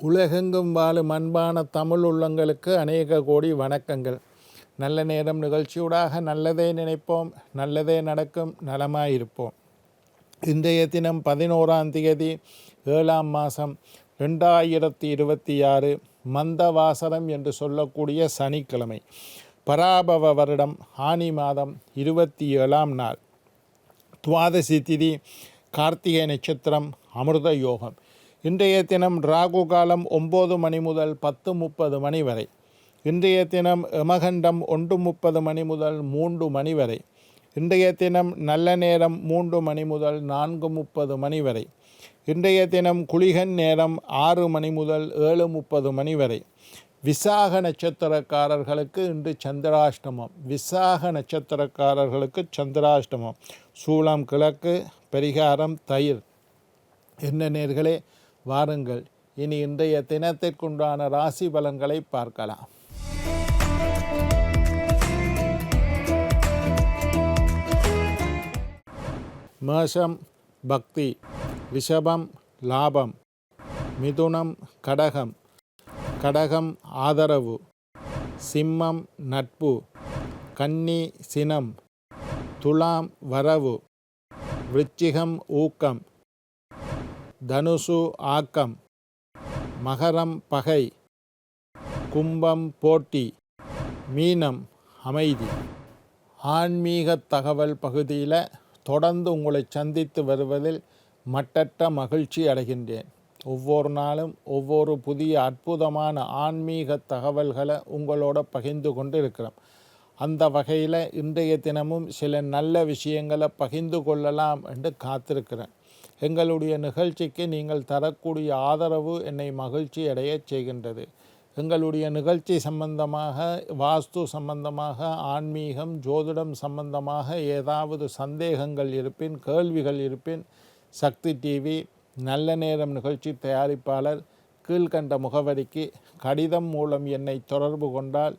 உலகெங்கும் வாழும் அன்பான தமிழ் உள்ளங்களுக்கு அநேக கோடி வணக்கங்கள். நல்ல நேரம் நிகழ்ச்சியூடாக நல்லதே நினைப்போம், நல்லதே நடக்கும், நலமாயிருப்போம். இன்றைய தினம் 11ஆம் தேதி 7ஆம் மாதம் 2026 மந்தவாசரம் என்று சொல்லக்கூடிய சனிக்கிழமை, பராபவ வருடம் ஆனி மாதம் 27ஆம் நாள், துவாதசி திதி, கார்த்திகை நட்சத்திரம், அமிர்த யோகம். இன்றைய தினம் ராகு காலம் 9 மணி முதல் 10:30 மணி வரை. இன்றைய தினம் யமகண்டம் 1:30 மணி முதல் 3 மணி வரை. இன்றைய தினம் நல்ல நேரம் 3 மணி முதல் 4:30 மணி வரை. இன்றைய தினம் குளிகன் நேரம் 6 மணி முதல் 7:30 மணி வரை. விசாக நட்சத்திரக்காரர்களுக்கு இன்று சந்திராஷ்டமம். விசாக நட்சத்திரக்காரர்களுக்கு சந்திராஷ்டமம். சூலம் கிழக்கு, பரிகாரம் தயிர். என்ன நேர்களே, வாருங்கள் இனி இன்றைய தினத்திற்குண்டான ராசி பலன்களை பார்க்கலாம். மேஷம் பக்தி, ரிஷபம் லாபம், மிதுனம் கடகம், கடகம் ஆதரவு, சிம்மம் நட்பு, கன்னி சினம், துலாம் வரவு, விருச்சிகம் ஊக்கம், தனுசு ஆக்கம், மகரம் பகை, கும்பம் போட்டி, மீனம் அமைதி. ஆன்மீக தகவல் பகுதியில் தொடர்ந்து உங்களை சந்தித்து வருவதில் மட்டற்ற மகிழ்ச்சி அடைகின்றேன். ஒவ்வொரு நாளும் ஒவ்வொரு புதிய அற்புதமான ஆன்மீக தகவல்களை உங்களோட பகிர்ந்து கொண்டு இருக்கிறோம். அந்த வகையில் இன்றைய தினமும் சில நல்ல விஷயங்களை பகிர்ந்து கொள்ளலாம் என்று காத்திருக்கிறேன். எங்களுடைய நிகழ்ச்சிக்கு நீங்கள் தரக்கூடிய ஆதரவு என்னை மகிழ்ச்சி அடைய செய்கின்றது. எங்களுடைய நிகழ்ச்சி சம்பந்தமாக, வாஸ்து சம்பந்தமாக, ஆன்மீகம், ஜோதிடம் சம்பந்தமாக ஏதாவது சந்தேகங்கள் இருப்பின், கேள்விகள் இருப்பின், சக்தி டிவி நல்ல நேரம் நிகழ்ச்சி தயாரிப்பாளர் கீழ்கண்ட முகவரிக்கு கடிதம் மூலம் என்னை தொடர்பு கொண்டால்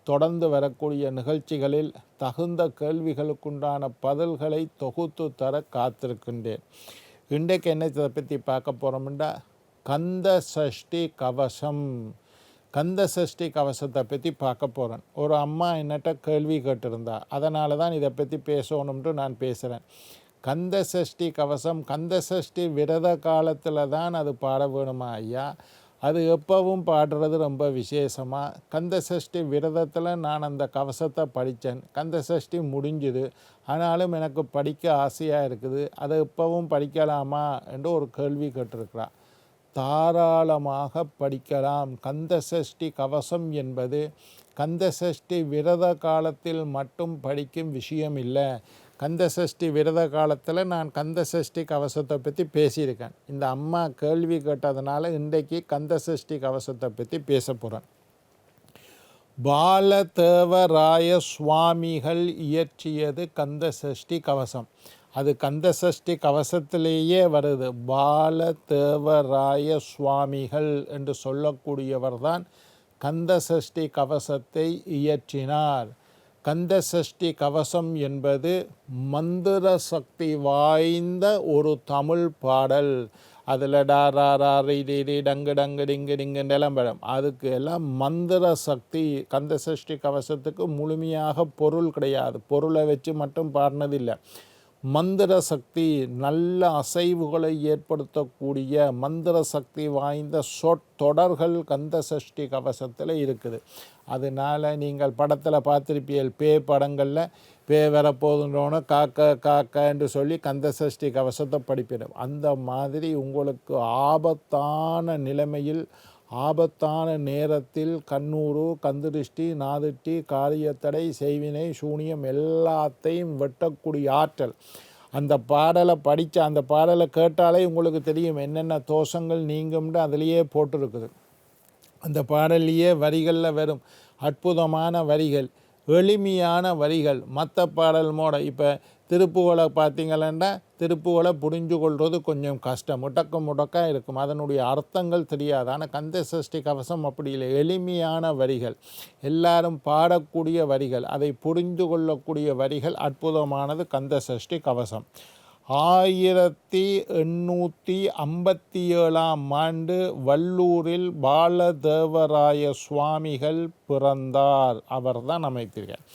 தொடர்ந்து வரக்கூடிய நிகழ்ச்சிகளில் தகுந்த கேள்விகளுக்குண்டான பதில்களை தொகுத்து தர காத்திருக்கின்றேன். இன்றைக்கு என்னத்தை பற்றி பார்க்க போகிறோம்னா, கந்த சஷ்டி கவசம். கந்த சஷ்டி கவசத்தை பற்றி பார்க்க போகிறேன். ஒரு அம்மா என்னட்ட கேள்வி கேட்டிருந்தா, அதனால தான் இதை பற்றி பேசணும்னு நான் பேசுகிறேன். கந்த சஷ்டி கவசம், கந்த சஷ்டி விரத காலத்தில் தான் அது பாட வேணுமா ஐயா? அது எப்பவும் பாடுறது ரொம்ப விசேஷமாக. கந்த சஷ்டி விரதத்தில் நான் அந்த கவசத்தை படித்தேன். கந்த சஷ்டி முடிஞ்சுது, ஆனாலும் எனக்கு படிக்க ஆசையாக இருக்குது. அதை எப்பவும் படிக்கலாமா என்று ஒரு கேள்வி கேட்டிருக்கிறார். தாராளமாக படிக்கலாம். கந்த சஷ்டி கவசம் என்பது கந்த சஷ்டி விரத காலத்தில் மட்டும் படிக்கும் விஷயம் இல்லை. கந்த சஷ்டி விரத காலத்தில் நான் கந்த சஷ்டி கவசத்தை பற்றி பேசியிருக்கேன். இந்த அம்மா கேள்வி கேட்டதுனால இன்றைக்கு கந்த சஷ்டி கவசத்தை பற்றி பேச போகிறேன். பாலதேவராய சுவாமிகள் இயற்றியது கந்த சஷ்டி கவசம். அது கந்த சஷ்டி கவசத்திலேயே வருது. பாலதேவராய சுவாமிகள் என்று சொல்லக்கூடியவர் தான் கந்த சஷ்டி கவசத்தை இயற்றினார். கந்த சஷ்டி கவசம் என்பது மந்திர சக்தி வாய்ந்த ஒரு தமிழ் பாடல். அதில் டாராரி டங்கு டங்கு டிங்கு டிங்கு நிலம்பரம், அதுக்கு எல்லாம் மந்திர சக்தி. கந்த சஷ்டி கவசத்துக்கு முழுமையாக பொருள் கிடையாது, பொருளை வச்சு மட்டும் பாடினதில்லை. மந்திர சக்தி, நல்ல அசைவுகளை ஏற்படுத்தக்கூடிய மந்திர சக்தி வாய்ந்த சொற்றொடர்கள் கந்த சஷ்டி கவசத்தில் இருக்குது. அதனால் நீங்கள் படத்தில் பார்த்துருப்பீர்கள், பே படங்களில் பே வரப்போதுன்றோன்னு காக்க காக்க என்று சொல்லி கந்த சஷ்டி கவசத்தை படிப்பிடும். அந்த மாதிரி உங்களுக்கு ஆபத்தான நிலைமையில், ஆபத்தான நேரத்தில் கண்ணூறு, கந்திருஷ்டி, நாதிஷ்டி, காரியத்தடை, செய்வினை, சூனியம் எல்லாத்தையும் வெட்டக்கூடிய ஆற்றல். அந்த பாடலை படித்த, அந்த பாடலை கேட்டாலே உங்களுக்கு தெரியும் என்னென்ன தோஷங்கள் நீங்கும்னு அதிலேயே போட்டிருக்குது. அந்த பாடல்லையே வரிகளில் வரும் அற்புதமான வரிகள், எளிமையான வரிகள். மற்ற பாடல் மோட இப்போ திருப்புகளை பார்த்திங்களா, திருப்புகளை புரிஞ்சு கொள்வது கொஞ்சம் கஷ்டம், முடக்க இருக்கும், அதனுடைய அர்த்தங்கள் தெரியாது. ஆனால் கந்த சஷ்டி கவசம் அப்படி இல்லை, எளிமையான வரிகள், எல்லாரும் பாடக்கூடிய வரிகள், அதை புரிந்து கொள்ளக்கூடிய வரிகள், அற்புதமானது கந்த சஷ்டி கவசம். 1857 வள்ளூரில் பாலதேவராய சுவாமிகள் பிறந்தார். அவர் தான் அமைத்திருக்கார்.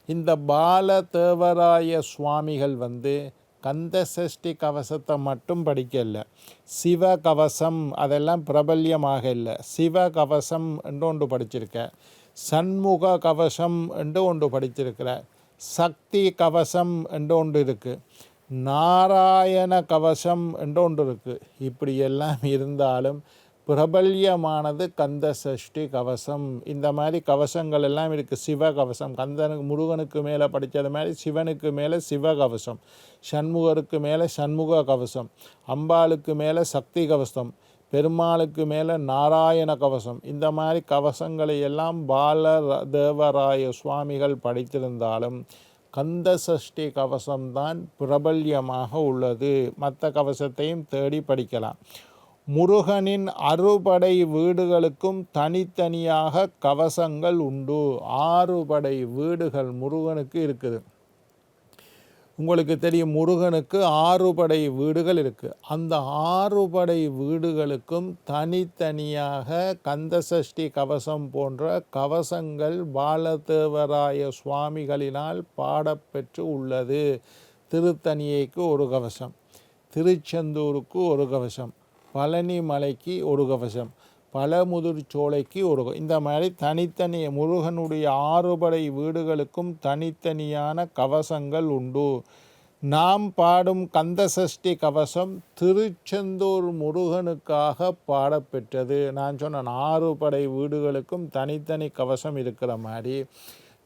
இந்த பாலதேவராய சுவாமிகள் கந்த சஷ்டி கவசத்தை மட்டும் படிக்கல, சிவகவசம் அதெல்லாம் பிரபல்யமாக இல்லை, சிவகவசம் என்று ஒன்று படிச்சிருக்க, சண்முக கவசம் என்று ஒன்று படிச்சிருக்கிறார், சக்தி கவசம் என்று ஒன்று இருக்குது, நாராயண கவசம் என்று ஒன்று இருக்குது. இப்படியெல்லாம் இருந்தாலும் பிரபல்யமானது கந்த சஷ்டி கவசம். இந்த மாதிரி கவசங்கள் எல்லாம் இருக்குது. சிவகவசம், கந்தனுக்கு முருகனுக்கு மேலே படித்தது மாதிரி சிவனுக்கு மேலே சிவகவசம், சண்முகருக்கு மேலே சண்முக கவசம், அம்பாளுக்கு மேலே சக்தி கவசம், பெருமாளுக்கு மேலே நாராயண கவசம். இந்த மாதிரி கவசங்களை எல்லாம் பாலதேவராய சுவாமிகள் படித்திருந்தாலும் கந்த சஷ்டி கவசம்தான் பிரபல்யமாக உள்ளது. மற்ற கவசத்தையும் தேடி படிக்கலாம். முருகனின் அறுபடை வீடுகளுக்கும் தனித்தனியாக கவசங்கள் உண்டு. 6 படை வீடுகள் முருகனுக்கு இருக்குது. உங்களுக்கு தெரியும், முருகனுக்கு 6 படை வீடுகள் இருக்குது. அந்த 6 படை வீடுகளுக்கும் தனித்தனியாக கந்தசஷ்டி கவசம் போன்ற கவசங்கள் பாலதேவராய சுவாமிகளினால் பாடப்பெற்று உள்ளது. திருத்தணியைக்கு ஒரு கவசம், திருச்செந்தூருக்கு ஒரு கவசம், பழனி மலைக்கு ஒரு கவசம், பழமுதிர் சோலைக்கு ஒரு, இந்த மாதிரி தனித்தனி முருகனுடைய 6 படை வீடுகளுக்கும் தனித்தனியான கவசங்கள் உண்டு. நாம் பாடும் கந்தசஷ்டி கவசம் திருச்செந்தூர் முருகனுக்காக பாடப்பெற்றது. நான் சொன்னேன் 6 படை வீடுகளுக்கும் தனித்தனி கவசம் இருக்கிற மாதிரி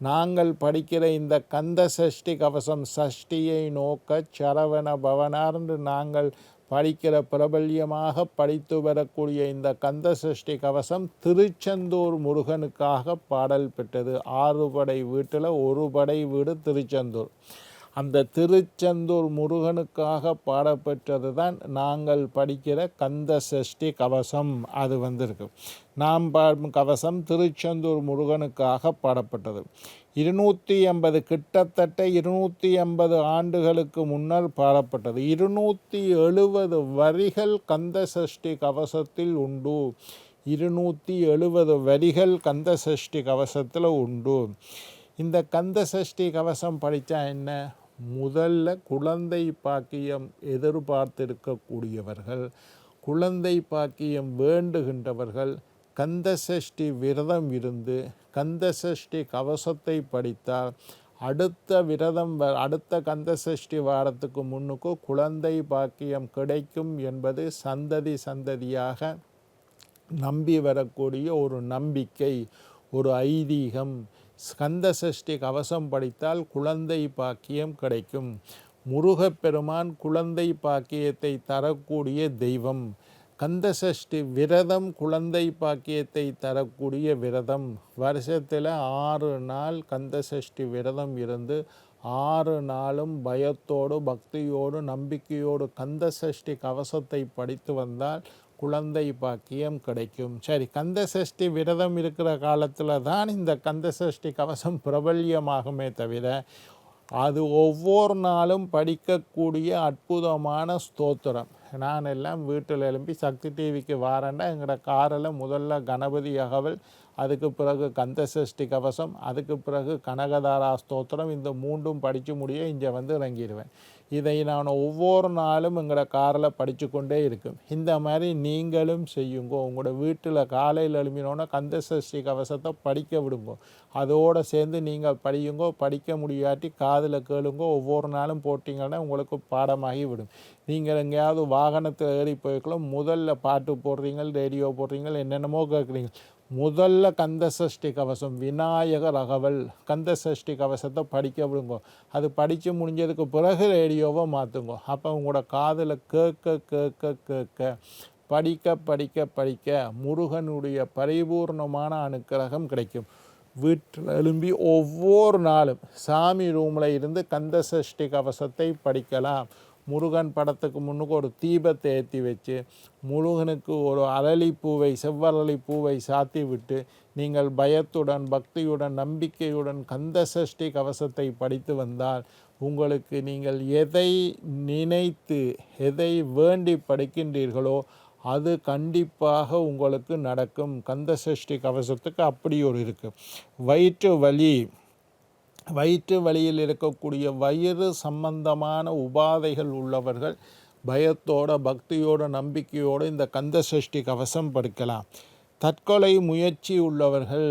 நாங்கள் படிக்கிற இந்த கந்த சஷ்டி கவசம், சஷ்டியை நோக்க சரவண பவனார் என்று நாங்கள் படிக்கிற பிரபல்யமாக படித்து வரக்கூடிய இந்த கந்த சஷ்டி கவசம் திருச்செந்தூர் முருகனுக்காக பாடல் பெற்றது. 6 படை வீட்டில் ஒரு படை வீடு திருச்செந்தூர். அந்த திருச்செந்தூர் முருகனுக்காக பாடப்பெற்றது தான் நாங்கள் படிக்கிற கந்த சஷ்டி கவசம். அது வந்திருக்கு. நாம் பாடும் கவசம் திருச்செந்தூர் முருகனுக்காக பாடப்பட்டது. 280 கிட்டத்தட்ட 280 ஆண்டுகளுக்கு முன்னர் பாடப்பட்டது. 270 வரிகள் கந்த சஷ்டி கவசத்தில் உண்டு. 270 வரிகள் கந்த சஷ்டி கவசத்தில் உண்டு. இந்த கந்த சஷ்டி கவசம் படித்தா என்ன? முதல்ல குழந்தை பாக்கியம் எதிர்பார்த்திருக்கக்கூடியவர்கள், குழந்தை பாக்கியம் வேண்டுகின்றவர்கள் கந்த சஷ்டி விரதம் இருந்து கந்த சஷ்டி கவசத்தை படித்தால் அடுத்த கந்த சஷ்டி வாரத்துக்கு முன்னுக்கு குழந்தை பாக்கியம் கிடைக்கும் என்பது சந்ததி சந்ததியாக நம்பி வரக்கூடிய ஒரு நம்பிக்கை, ஒரு ஐதீகம். கந்த சஷ்டி கவசம் படித்தால் குழந்தை பாக்கியம் கிடைக்கும். முருகப்பெருமான் குழந்தை பாக்கியத்தை தரக்கூடிய தெய்வம். கந்த சஷ்டி விரதம் குழந்தை பாக்கியத்தை தரக்கூடிய விரதம். வருஷத்தில் 6 நாள் கந்த சஷ்டி விரதம் இருந்து 6 நாளும் பயத்தோடு பக்தியோடு நம்பிக்கையோடு கந்த சஷ்டி கவசத்தை படித்து வந்தால் குழந்தை பாக்கியம் கிடைக்கும். சரி, கந்த சஷ்டி விரதம் இருக்கிற காலத்தில் தான் இந்த கந்த சஷ்டி கவசம் பிரபல்யமாகுமே தவிர அது ஒவ்வொரு நாளும் படிக்கக்கூடிய அற்புதமான ஸ்தோத்திரம். நான் எல்லாம் வீட்டில் எழும்பி சக்தி டிவிக்கு வாரேன்டா எங்களோட காரில் முதல்ல கணபதி அகவல், அதுக்கு பிறகு கந்த சஷ்டி கவசம், அதுக்கு பிறகு கனகதாரா ஸ்தோத்திரம், இந்த 3ம் படித்து முடிய இங்கே இறங்கிடுவேன். இதை நான் ஒவ்வொரு நாளும் எங்களோட காரில் படித்து கொண்டே இருக்கும். இந்த மாதிரி நீங்களும் செய்யுங்கோ. உங்களோட வீட்டில் காலையில் எழுப்பினோன்னா கந்த சஷ்டி கவசத்தை படிக்க விடுங்கோ. அதோடு சேர்ந்து நீங்கள் படியுங்கோ. படிக்க முடியாட்டி காதில் கேளுங்கோ. ஒவ்வொரு நாளும் போட்டிங்கன்னா உங்களுக்கு பாடமாகி விடும். நீங்கள் எங்கேயாவது வாகனத்தில் ஏறி போய்க்கலாம், முதல்ல பாட்டு போடுறீங்க, ரேடியோ போடுறீங்க, என்னென்னமோ கேட்குறீங்க, முதல்ல கந்த சஷ்டி கவசம் விநாயகர் அகவல் கந்த சஷ்டி கவசத்தை படிக்க விடுங்கோ. அது படித்து முடிஞ்சதுக்கு பிறகு ரேடியோவை மாற்றுங்கோ. அப்போ உங்களோட காதில் கேட்க கேட்க கேட்க படிக்க படிக்க படிக்க முருகனுடைய பரிபூர்ணமான அனுக்கிரகம் கிடைக்கும். வீட்டில் எழும்பி ஒவ்வொரு நாளும் சாமி ரூமில் இருந்து கந்த சஷ்டி கவசத்தை படிக்கலாம். முருகன் படத்துக்கு முன்னுக்கு ஒரு தீபத்தை ஏற்றி வச்சு முருகனுக்கு ஒரு அரளிப்பூவை, செவ்வரளிப்பூவை சாத்தி விட்டு நீங்கள் பயத்துடன் பக்தியுடன் நம்பிக்கையுடன் கந்த சஷ்டி கவசத்தை படித்து வந்தால் உங்களுக்கு நீங்கள் எதை நினைத்து எதை வேண்டி படிக்கின்றீர்களோ அது கண்டிப்பாக உங்களுக்கு நடக்கும். கந்த சஷ்டி கவசத்துக்கு அப்படி ஒரு இருக்குது. வயிற்று வலியில் இருக்கக்கூடிய வயிறு சம்பந்தமான உபாதைகள் உள்ளவர்கள் பயத்தோட பக்தியோட நம்பிக்கையோடு இந்த கந்த சஷ்டி கவசம் படிக்கலாம். தற்கொலை முயற்சி உள்ளவர்கள்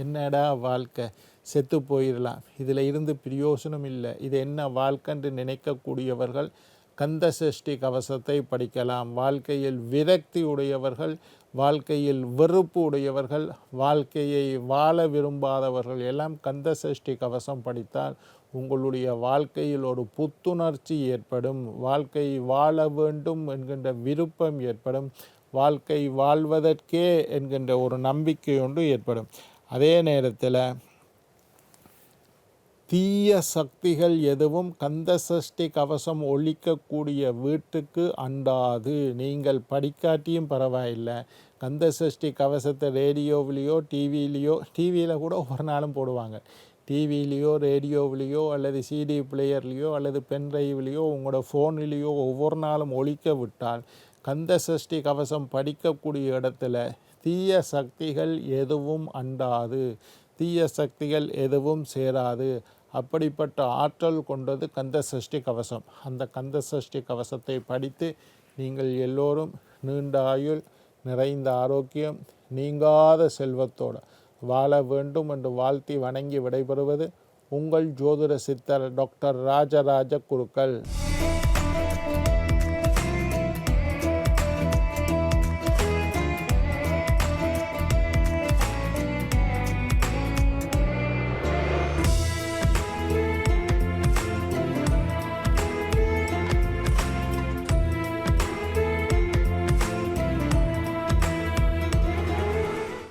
என்னடா வாழ்க்கை, செத்து போயிடலாம், இதில் இருந்து பிரயோசனம் இல்லை, இது என்ன வாழ்க்கைன்னு நினைக்கக்கூடியவர்கள் கந்த சஷ்டி கவசத்தை படிக்கலாம். வாழ்க்கையில் விரக்தி உடையவர்கள், வாழ்க்கையில் வெறுப்பு உடையவர்கள், வாழ்க்கையை வாழ விரும்பாதவர்கள் எல்லாம் கந்த சஷ்டி கவசம் படித்தால் உங்களுடைய வாழ்க்கையில் ஒரு புத்துணர்ச்சி ஏற்படும், வாழ்க்கை வாழ வேண்டும் என்கின்ற விருப்பம் ஏற்படும், வாழ்க்கை வாழ்வதற்கே என்கின்ற ஒரு நம்பிக்கை ஒன்று ஏற்படும். அதே நேரத்தில் தீய சக்திகள் எதுவும் கந்த சஷ்டி கவசம் ஒழிக்கக்கூடிய வீட்டுக்கு அண்டாது. நீங்கள் படிக்காட்டியும் பரவாயில்லை, கந்த சஷ்டி கவசத்தை ரேடியோவிலேயோ டிவியில் கூட ஒவ்வொரு நாளும் போடுவாங்க. டிவிலேயோ ரேடியோவிலேயோ அல்லது சிடி பிளேயர்லேயோ அல்லது பென்ட்ரைவ்லேயோ உங்களோட ஃபோனிலேயோ ஒவ்வொரு நாளும் ஒழிக்க விட்டால் கந்த சஷ்டி கவசம் படிக்கக்கூடிய இடத்துல தீய சக்திகள் எதுவும் அண்டாது, தீய சக்திகள் எதுவும் சேராது. அப்படிப்பட்ட ஆற்றல் கொண்டது கந்த சஷ்டி கவசம். அந்த கந்த சஷ்டி கவசத்தை படித்து நீங்கள் எல்லோரும் நீண்ட ஆயுள், நிறைந்த ஆரோக்கியம், நீங்காத செல்வத்தோடு வாழ வேண்டும் என்று வாழ்த்தி வணங்கி விடைபெறுவது உங்கள் ஜோதிட சித்தர் டாக்டர் ராஜராஜ குருக்கள்.